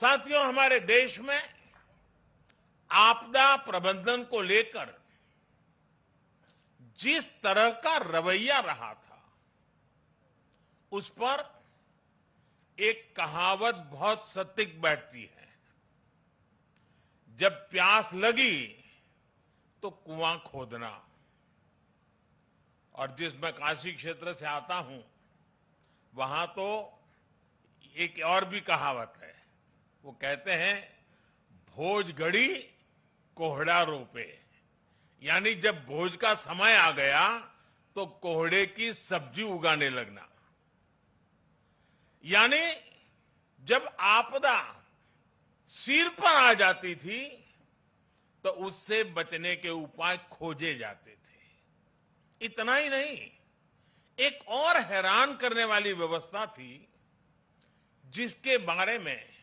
साथियों, हमारे देश में आपदा प्रबंधन को लेकर जिस तरह का रवैया रहा था, उस पर एक कहावत बहुत सटीक बैठती है। जब प्यास लगी तो कुआं खोदना। और जिस मैं काशी क्षेत्र से आता हूं, वहां तो एक और भी कहावत है। वो कहते हैं, भोज गड़ी कोहड़ा रोपे। यानी जब भोज का समय आ गया तो कोहड़े की सब्जी उगाने लगना। यानी जब आपदा सिर पर आ जाती थी तो उससे बचने के उपाय खोजे जाते थे। इतना ही नहीं, एक और हैरान करने वाली व्यवस्था थी जिसके बारे में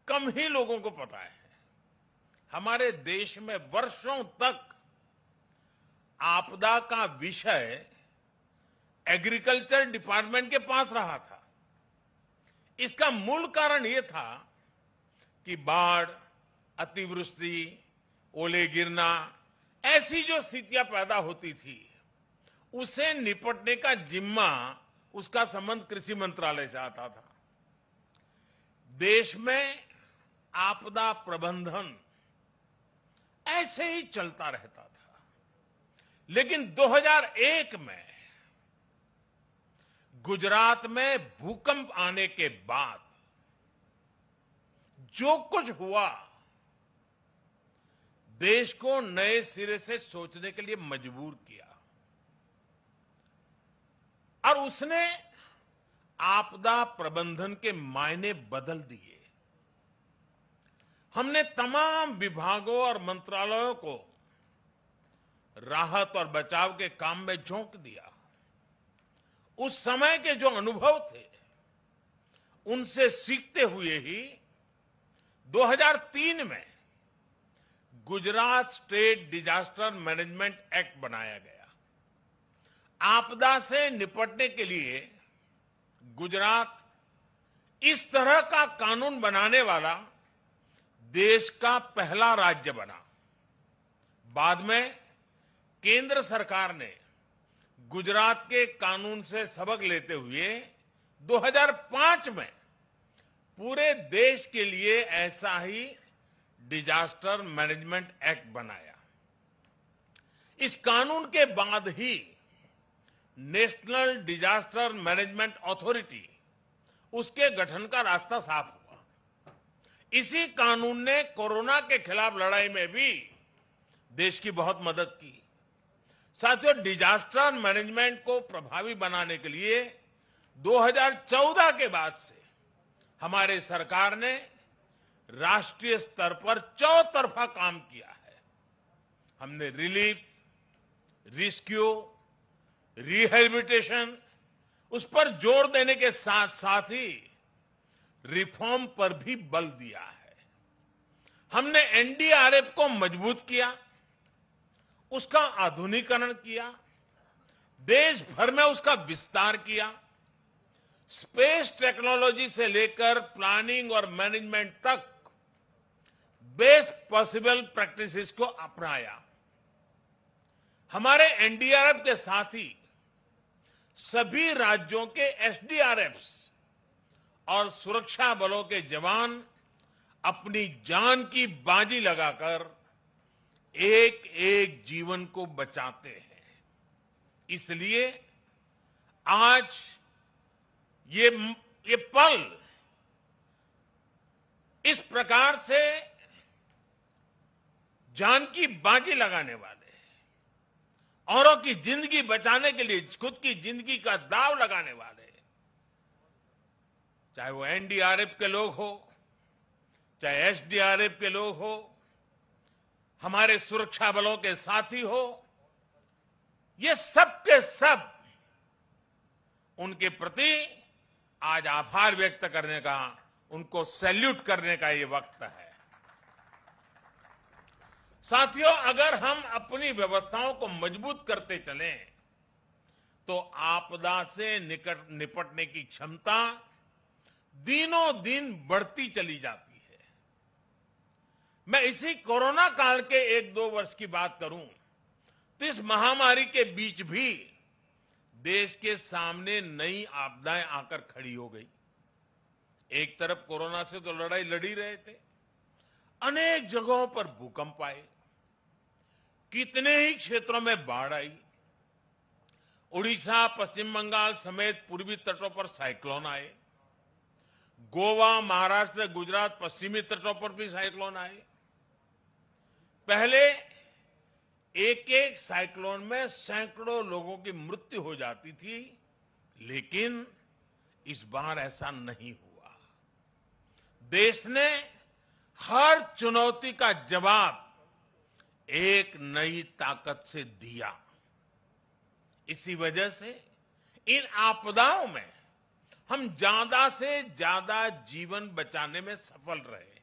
कम ही लोगों को पता है। हमारे देश में वर्षों तक आपदा का विषय एग्रीकल्चर डिपार्टमेंट के पास रहा था। इसका मूल कारण यह था कि बाढ़, अतिवृष्टि, ओले गिरना, ऐसी जो स्थितियां पैदा होती थी, उसे निपटने का जिम्मा, उसका संबंध कृषि मंत्रालय से आता था। देश में आपदा प्रबंधन ऐसे ही चलता रहता था। लेकिन 2001 में गुजरात में भूकंप आने के बाद जो कुछ हुआ, देश को नए सिरे से सोचने के लिए मजबूर किया। और उसने आपदा प्रबंधन के मायने बदल दिए। हमने तमाम विभागों और मंत्रालयों को राहत और बचाव के काम में झोंक दिया। उस समय के जो अनुभव थे, उनसे सीखते हुए ही 2003 में Gujarat state disaster management act बनाया गया। आपदा से निपटने के लिए गुजरात इस तरह का कानून बनाने वाला देश का पहला राज्य बना। बाद में केंद्र सरकार ने गुजरात के कानून से सबक लेते हुए 2005 में पूरे देश के लिए ऐसा ही डिजास्टर मैनेजमेंट एक्ट बनाया। इस कानून के बाद ही नेशनल डिजास्टर मैनेजमेंट अथॉरिटी, उसके गठन का रास्ता साफ हुआ। इसी कानून ने कोरोना के खिलाफ लड़ाई में भी देश की बहुत मदद की। साथियों, डिजास्टर मैनेजमेंट को प्रभावी बनाने के लिए 2014 के बाद से हमारे सरकार ने राष्ट्रीय स्तर पर चौतरफा काम किया है। हमने रिलीफ, रेस्क्यू, रिहेबिलिटेशन, उस पर जोर देने के साथ साथ ही रिफॉर्म पर भी बल दिया है। हमने एनडीआरएफ को मजबूत किया, उसका आधुनिकीकरण किया, देश भर में उसका विस्तार किया। स्पेस टेक्नोलॉजी से लेकर प्लानिंग और मैनेजमेंट तक बेस्ट पॉसिबल प्रैक्टिसेस को अपनाया। हमारे एनडीआरएफ के साथ ही सभी राज्यों के एसडीआरएफ और सुरक्षा बलों के जवान अपनी जान की बाजी लगाकर एक एक जीवन को बचाते हैं। इसलिए आज ये पल इस प्रकार से जान की बाजी लगाने वाले, औरों की जिंदगी बचाने के लिए खुद की जिंदगी का दांव लगाने वाले, चाहे वो एनडीआरएफ के लोग हो, चाहे एसडीआरएफ के लोग हो, हमारे सुरक्षा बलों के साथी हो, ये सब के सब उनके प्रति आज आभार व्यक्त करने का, उनको सैल्यूट करने का ये वक्त है। साथियों, अगर हम अपनी व्यवस्थाओं को मजबूत करते चलें तो आपदा से निपटने की क्षमता दिनों दिन बढ़ती चली जाती है। मैं इसी कोरोना काल के 1-2 वर्ष की बात करूं तो इस महामारी के बीच भी देश के सामने नई आपदाएं आकर खड़ी हो गई। एक तरफ कोरोना से तो लड़ाई लड़ी रहे थे, अनेक जगहों पर भूकंप आए, कितने ही क्षेत्रों में बाढ़ आई, उड़ीसा, पश्चिम बंगाल समेत पूर्वी तटों पर साइक्लोन आए, गोवा, महाराष्ट्र, गुजरात, पश्चिमी तटों पर भी साइक्लोन आए। पहले एक एक साइक्लोन में सैकड़ों लोगों की मृत्यु हो जाती थी, लेकिन इस बार ऐसा नहीं हुआ। देश ने हर चुनौती का जवाब एक नई ताकत से दिया। इसी वजह से इन आपदाओं में हम ज्यादा से ज्यादा जीवन बचाने में सफल रहे।